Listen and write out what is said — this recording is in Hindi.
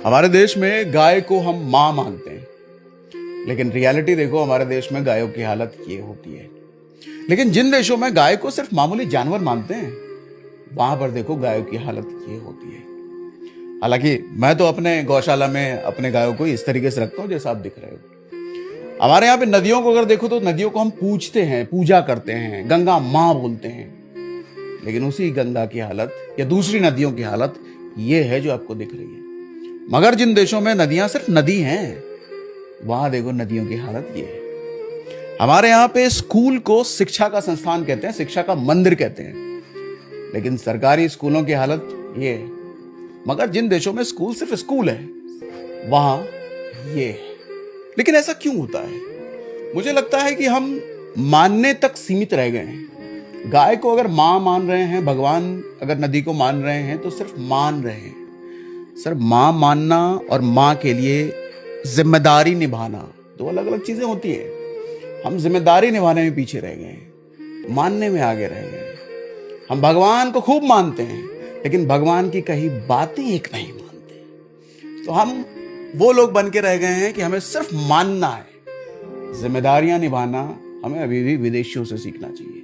हमारे देश में गाय को हम मां मानते हैं, लेकिन रियलिटी देखो हमारे देश में गायों की हालत ये होती है। लेकिन जिन देशों में गाय को सिर्फ मामूली जानवर मानते हैं, वहां पर देखो गायों की हालत ये होती है। हालांकि मैं तो अपने गौशाला में अपने गायों को इस तरीके से रखता हूं जैसा आप दिख रहे हो। हमारे यहाँ पे नदियों को अगर देखो तो नदियों को हम पूजते हैं, पूजा करते हैं, गंगा मां बोलते हैं। लेकिन उसी गंगा की हालत या दूसरी नदियों की हालत ये है जो आपको दिख रही है। मगर जिन देशों में नदियां सिर्फ नदी हैं, वहां देखो नदियों की हालत ये है। हमारे यहाँ पे स्कूल को शिक्षा का संस्थान कहते हैं, शिक्षा का मंदिर कहते हैं, लेकिन सरकारी स्कूलों की हालत ये है। मगर जिन देशों में स्कूल सिर्फ स्कूल है, वहां ये है। लेकिन ऐसा क्यों होता है? मुझे लगता है कि हम मानने तक सीमित रह गए हैं। गाय को अगर मां मान रहे हैं, भगवान अगर नदी को मान रहे हैं, तो सिर्फ मान रहे हैं। सर, मां मानना और मां के लिए जिम्मेदारी निभाना दो अलग अलग चीजें होती है। हम जिम्मेदारी निभाने में पीछे रह गए हैं, मानने में आगे रह गए हैं। हम भगवान को खूब मानते हैं, लेकिन भगवान की कही बातें एक नहीं मानते। तो हम वो लोग बन के रह गए हैं कि हमें सिर्फ मानना है, जिम्मेदारियां निभाना हमें अभी भी विदेशियों से सीखना चाहिए।